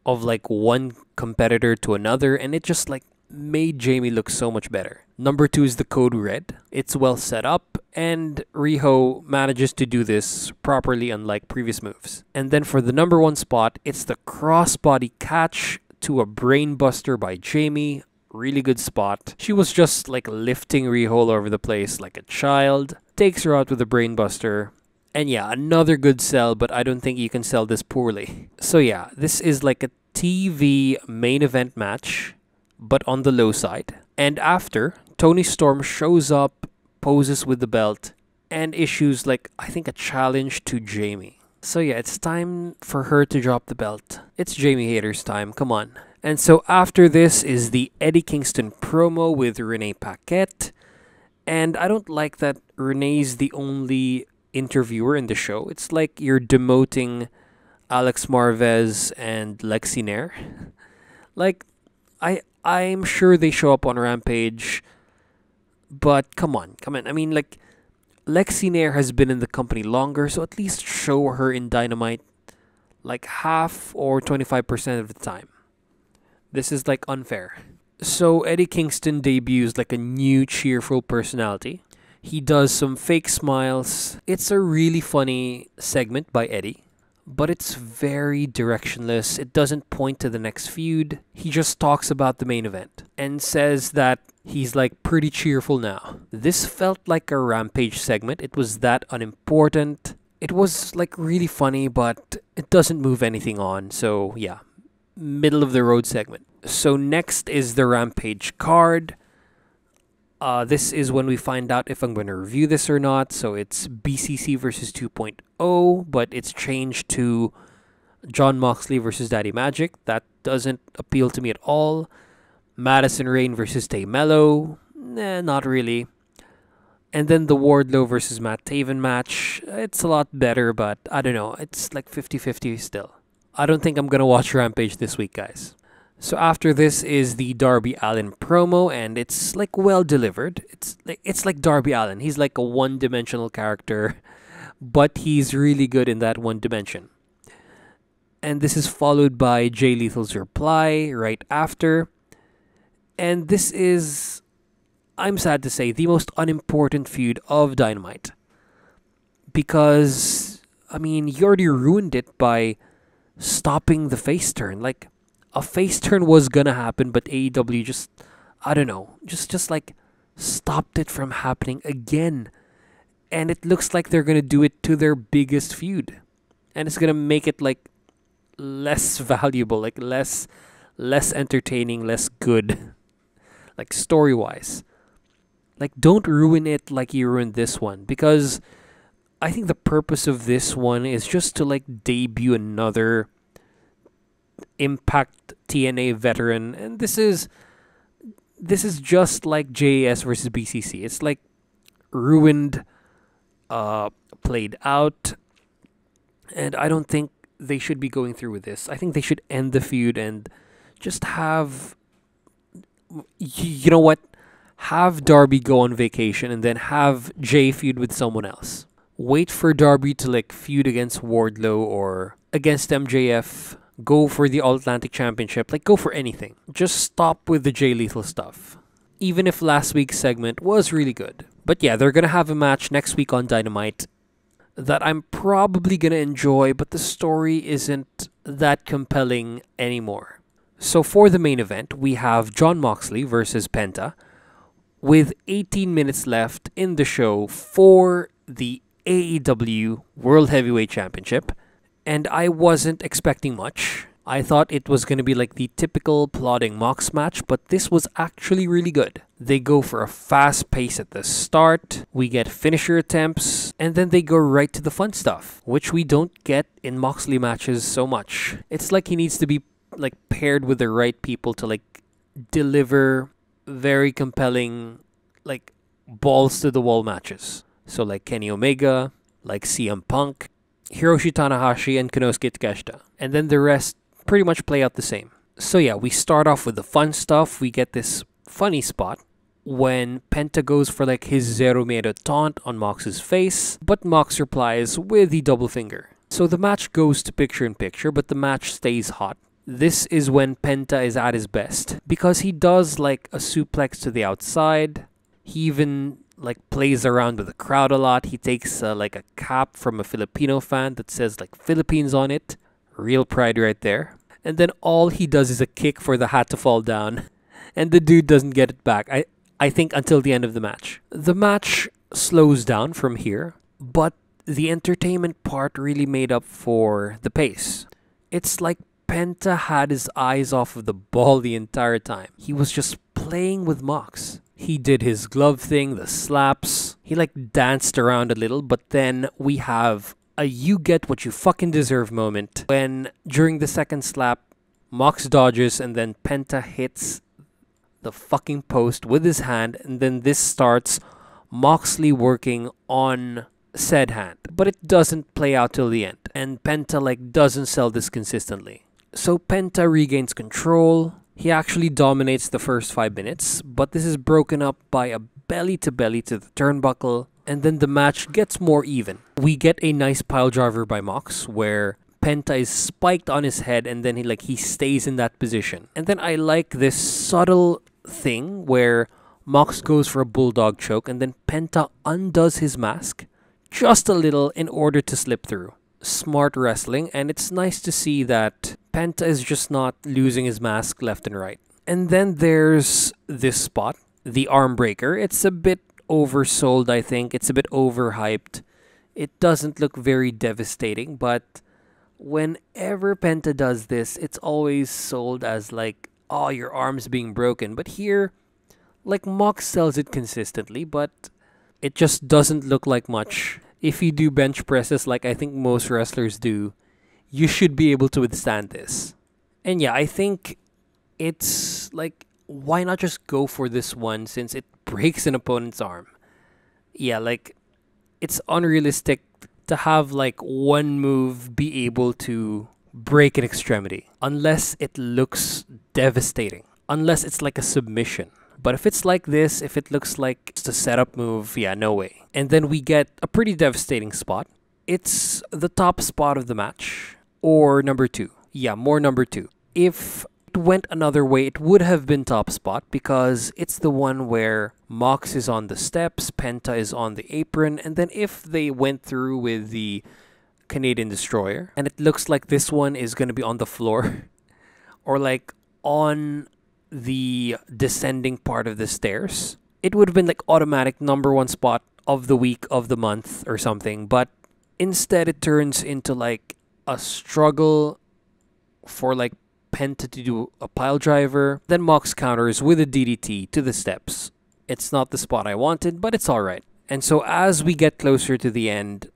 of like one competitor to another, and it just like made Jamie look so much better. Number 2 is the Code Red. It's well set up, and Riho manages to do this properly unlike previous moves. And then for the number 1 spot, it's the crossbody catch to a brainbuster by Jamie. Really good spot. She was just like lifting Riho all over the place like a child. Takes her out with a brainbuster. And yeah, another good sell, but I don't think you can sell this poorly. So yeah, this is like a TV main event match, but on the low side. And after, Toni Storm shows up, poses with the belt, and issues like, I think, a challenge to Jamie. So yeah, it's time for her to drop the belt. It's Jamie Hayter's time, come on. And so after this is the Eddie Kingston promo with Renee Paquette. And I don't like that Renee's the only interviewer in the show. It's like you're demoting Alex Marvez and Lexi Nair. Like, I'm sure they show up on Rampage, but come on. I mean, like, Lexi Nair has been in the company longer, so at least show her in Dynamite like half or 25% of the time. This is like unfair. So Eddie Kingston debuts like a new cheerful personality. He does some fake smiles. It's a really funny segment by Eddie, but it's very directionless. It doesn't point to the next feud. He just talks about the main event and says that he's like pretty cheerful now. This felt like a Rampage segment. It was that unimportant. It was like really funny, but it doesn't move anything on. So yeah, middle of the road segment. So next is the Rampage card. This is when we find out if I'm going to review this or not. So it's BCC versus 2.0, but it's changed to Jon Moxley versus Daddy Magic. That doesn't appeal to me at all. Madison Rayne versus Tay Mello. Nah, not really. And then the Wardlow versus Matt Taven match. It's a lot better, but I don't know. It's like 50-50 still. I don't think I'm going to watch Rampage this week, guys. So after this is the Darby Allin promo, and it's like well delivered. It's like Darby Allin. He's like a one-dimensional character, but he's really good in that one dimension. And this is followed by Jay Lethal's reply right after. And this is, I'm sad to say, the most unimportant feud of Dynamite. Because, I mean, you already ruined it by stopping the face turn. Like, a face turn was gonna happen, but AEW just, I don't know, just like stopped it from happening again. And it looks like they're gonna do it to their biggest feud. And it's gonna make it like less valuable, like less entertaining, less good. Like story-wise. Like, don't ruin it like you ruined this one. Because I think the purpose of this one is just to like debut another Impact TNA veteran, and this is just like JAS versus BCC. It's like ruined, played out, and I don't think they should be going through with this. I think they should end the feud and just have, you know what, have Darby go on vacation and then have Jay feud with someone else. Wait for Darby to like feud against Wardlow or against MJF. Go for the All-Atlantic Championship. Like, go for anything. Just stop with the Jay Lethal stuff. Even if last week's segment was really good. But yeah, they're going to have a match next week on Dynamite that I'm probably going to enjoy, but the story isn't that compelling anymore. So for the main event, we have Jon Moxley versus Penta with 18 minutes left in the show for the AEW World Heavyweight Championship. And I wasn't expecting much. I thought it was going to be like the typical plodding Mox match, but this was actually really good. They go for a fast pace at the start, we get finisher attempts, and then they go right to the fun stuff, which we don't get in Moxley matches so much. It's like he needs to be like paired with the right people to like deliver very compelling like balls to the wall matches. So like Kenny Omega, like CM Punk, Hiroshi Tanahashi, and Konosuke Takeshita. And then the rest pretty much play out the same. So yeah, we start off with the fun stuff. We get this funny spot when Penta goes for like his Zero Miedo taunt on Mox's face, but Mox replies with the double finger. So the match goes to picture in picture, but the match stays hot. This is when Penta is at his best because he does like a suplex to the outside. He even like plays around with the crowd a lot. He takes like a cap from a Filipino fan that says like Philippines on it. Real pride right there. And then all he does is a kick for the hat to fall down. And the dude doesn't get it back, I think, until the end of the match. The match slows down from here, but the entertainment part really made up for the pace. It's like Penta had his eyes off of the ball the entire time. He was just playing with Mox. He did his glove thing, the slaps. He like danced around a little, but then we have a you get what you fucking deserve moment when during the second slap, Mox dodges and then Penta hits the fucking post with his hand, and then this starts Moxley working on said hand. But it doesn't play out till the end, and Penta like doesn't sell this consistently. So Penta regains control. He actually dominates the first 5 minutes, but this is broken up by a belly to belly to the turnbuckle, and then the match gets more even. We get a nice pile driver by Mox where Penta is spiked on his head and then he stays in that position. And then I like this subtle thing where Mox goes for a bulldog choke and then Penta undoes his mask just a little in order to slip through. Smart wrestling, and it's nice to see that Penta is just not losing his mask left and right. And then there's this spot, the arm breaker. It's a bit oversold, I think. It's a bit overhyped. It doesn't look very devastating, but whenever Penta does this, it's always sold as like, oh, your arm's being broken. But here, like, Mox sells it consistently, but it just doesn't look like much. If you do bench presses like I think most wrestlers do, you should be able to withstand this. And yeah, I think it's like, why not just go for this one since it breaks an opponent's arm? Yeah, like, it's unrealistic to have like one move be able to break an extremity unless it looks devastating, unless it's like a submission. But if it's like this, if it looks like just a setup move, yeah, no way. And then we get a pretty devastating spot. It's the top spot of the match, or number 2. Yeah, more number 2. If it went another way, it would have been top spot because it's the one where Mox is on the steps, Penta is on the apron, and then if they went through with the Canadian Destroyer, and it looks like this one is going to be on the floor, or like on the descending part of the stairs, it would have been like automatic number 1 spot of the week, of the month, or something. But instead it turns into like a struggle for like Penta to do a pile driver, then Mox counters with a DDT to the steps. It's not the spot I wanted, but it's alright. And so as we get closer to the end,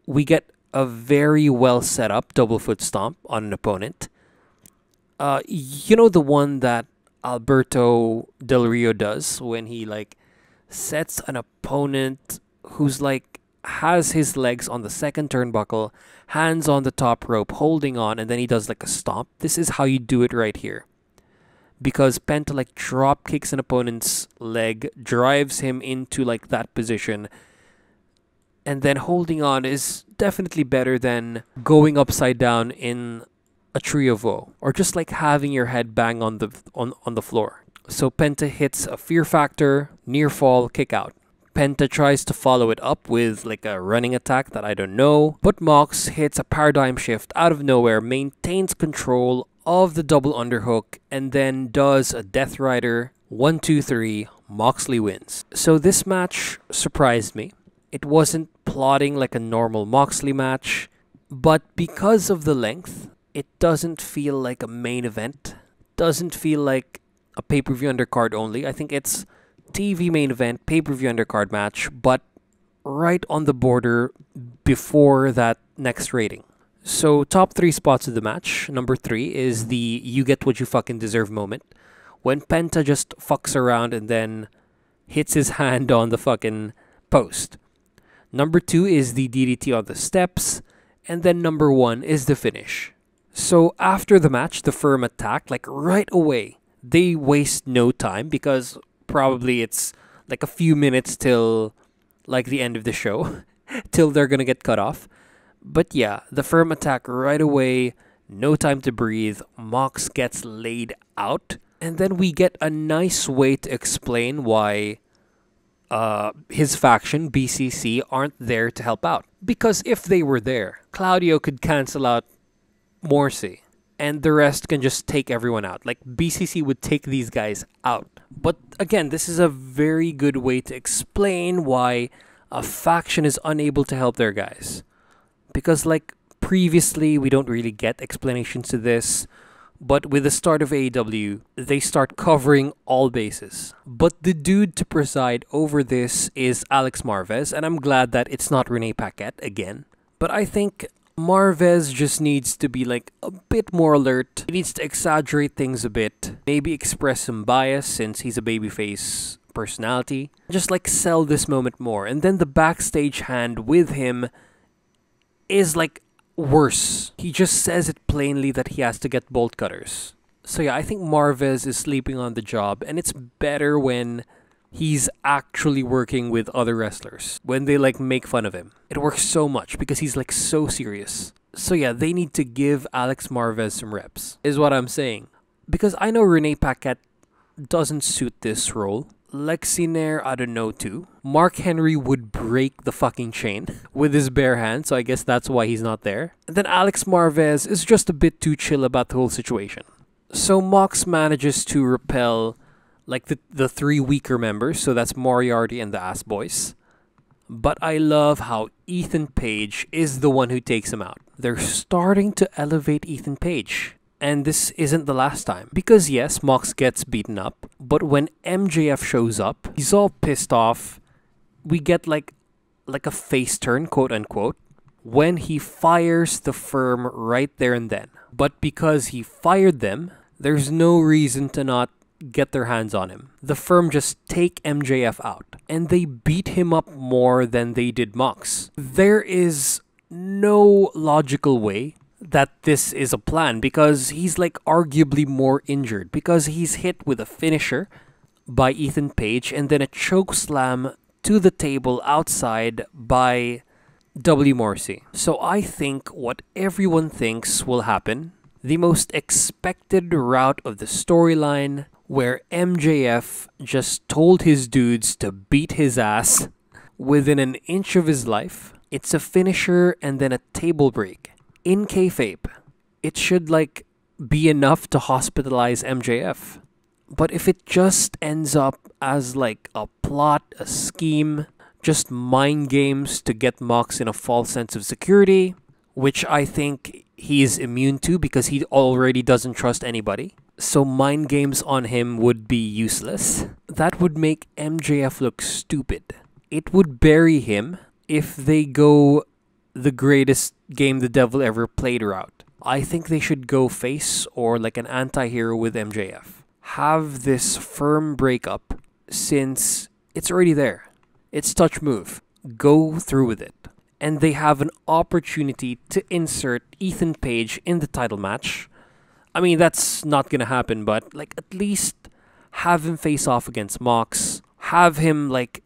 we get a very well set up double foot stomp on an opponent. You know, the one that Alberto Del Rio does when he like sets an opponent who's like has his legs on the second turnbuckle, hands on the top rope, holding on, and then he does like a stomp. This is how you do it right here. Because Penta like drop kicks an opponent's leg, drives him into like that position, and then holding on is definitely better than going upside down in a tree of woe, or just like having your head bang on the floor. So Penta hits a fear factor, near fall, kick out. Penta tries to follow it up with like a running attack that I don't know, but Mox hits a paradigm shift out of nowhere, maintains control of the double underhook, and then does a Death Rider. 1, 2, 3, Moxley wins. So this match surprised me. It wasn't plotting like a normal Moxley match. But because of the length, it doesn't feel like a main event. Doesn't feel like a pay-per-view undercard only. I think it's TV main event, pay-per-view undercard match, but right on the border before that next rating. So top 3 spots of the match. Number 3 is the you get what you fucking deserve moment. When Penta just fucks around and then hits his hand on the fucking post. Number 2 is the DDT on the steps. And then number 1 is the finish. So after the match, the Firm attack, like right away. They waste no time because probably it's like a few minutes till like the end of the show. Till they're gonna get cut off. But yeah, the Firm attack right away. No time to breathe. Mox gets laid out. And then we get a nice way to explain why his faction, BCC, aren't there to help out. Because if they were there, Claudio could cancel out Morrissey, and the rest can just take everyone out. Like, BCC would take these guys out. But again, this is a very good way to explain why a faction is unable to help their guys. Because, like, previously, we don't really get explanations to this. But with the start of AEW, they start covering all bases. But the dude to preside over this is Alex Marvez, and I'm glad that it's not Renee Paquette again. But I think Marvez just needs to be like a bit more alert. He needs to exaggerate things a bit. Maybe express some bias since he's a babyface personality. Just like sell this moment more. And then the backstage hand with him is like worse. He just says it plainly that he has to get bolt cutters. So yeah, I think Marvez is sleeping on the job, and it's better when he's actually working with other wrestlers. When they like make fun of him. It works so much because he's like so serious. So yeah, they need to give Alex Marvez some reps, is what I'm saying. Because I know Renee Paquette doesn't suit this role. Lexi Nair, I don't know too. Mark Henry would break the fucking chain with his bare hand, so I guess that's why he's not there. And then Alex Marvez is just a bit too chill about the whole situation. So Mox manages to repel like the 3 weaker members, so that's Moriarty and the Ass Boys. But I love how Ethan Page is the one who takes him out. They're starting to elevate Ethan Page. And this isn't the last time. Because yes, Mox gets beaten up. But when MJF shows up, he's all pissed off. We get like a face turn, quote unquote, when he fires the Firm right there and then. But because he fired them, there's no reason to not get their hands on him. The Firm just take MJF out. And they beat him up more than they did Mox. There is no logical way that this is a plan because he's like arguably more injured because he's hit with a finisher by Ethan Page and then a choke slam to the table outside by W. Morrissey. So I think what everyone thinks will happen, the most expected route of the storyline where MJF just told his dudes to beat his ass within an inch of his life. It's a finisher and then a table break. In kayfabe, it should like be enough to hospitalize MJF. But if it just ends up as like a plot, a scheme, just mind games to get Mox in a false sense of security, which I think he is immune to because he already doesn't trust anybody. So mind games on him would be useless. That would make MJF look stupid. It would bury him if they go the greatest game the devil ever played route. I think they should go face or like an anti-hero with MJF. Have this Firm breakup since it's already there. It's touch move. Go through with it. And they have an opportunity to insert Ethan Page in the title match. I mean, that's not gonna happen, but like at least have him face off against Mox. Have him like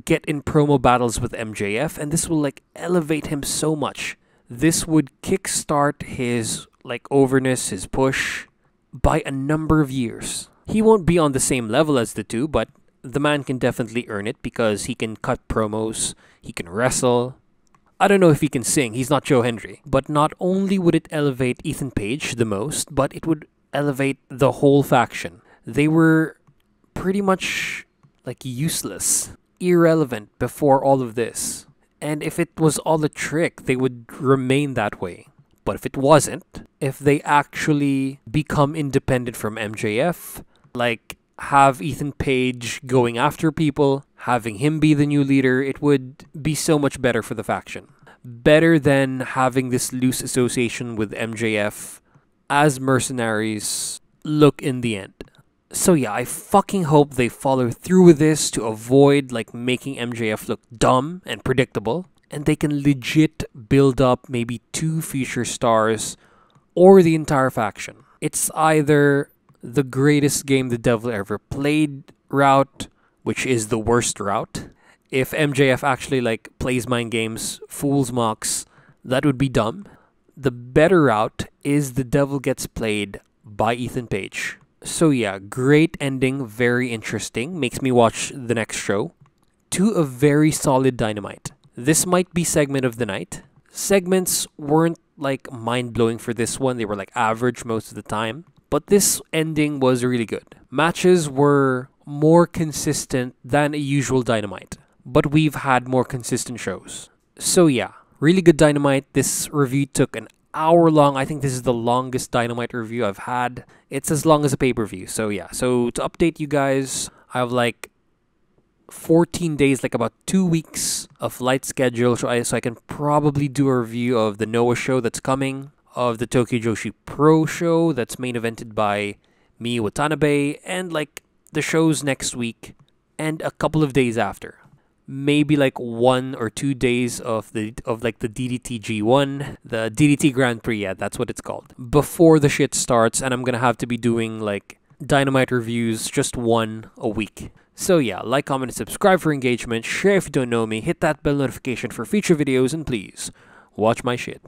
get in promo battles with MJF, and this will like elevate him so much. This would kickstart his like overness, his push by a number of years. He won't be on the same level as the two, but the man can definitely earn it because he can cut promos, he can wrestle. I don't know if he can sing, he's not Joe Hendry. But not only would it elevate Ethan Page the most, but it would elevate the whole faction. They were pretty much like useless, irrelevant before all of this. And if it was all a trick, they would remain that way. But if it wasn't, if they actually become independent from MJF, like have Ethan Page going after people, having him be the new leader, it would be so much better for the faction. Better than having this loose association with MJF as mercenaries look in the end. So yeah, I fucking hope they follow through with this to avoid like making MJF look dumb and predictable, and they can legit build up maybe 2 future stars or the entire faction. It's either the greatest game the devil ever played route, which is the worst route. If MJF actually like plays mind games, fools Mox, that would be dumb. The better route is the devil gets played by Ethan Page. So yeah, great ending, very interesting, makes me watch the next show. To a very solid Dynamite. This might be segment of the night. Segments weren't like mind-blowing for this one, they were like average most of the time. But this ending was really good. Matches were more consistent than a usual Dynamite, but we've had more consistent shows. So yeah, really good Dynamite. This review took an hour long. I think this is the longest Dynamite review I've had. It's as long as a pay-per-view. So yeah, so to update you guys, I have like 14 days, like about 2 weeks of light schedule, so I can probably do a review of the Noah show that's coming, of the Tokyo Joshi Pro show that's main evented by Miyu Watanabe, and like the shows next week and a couple of days after. Maybe like 1 or 2 days of the DDT G1, the DDT Grand Prix, yeah, that's what it's called, before the shit starts, and I'm gonna have to be doing like Dynamite reviews, just 1 a week. So yeah, like, comment, and subscribe for engagement, share if you don't know me, hit that bell notification for future videos, and please, watch my shit.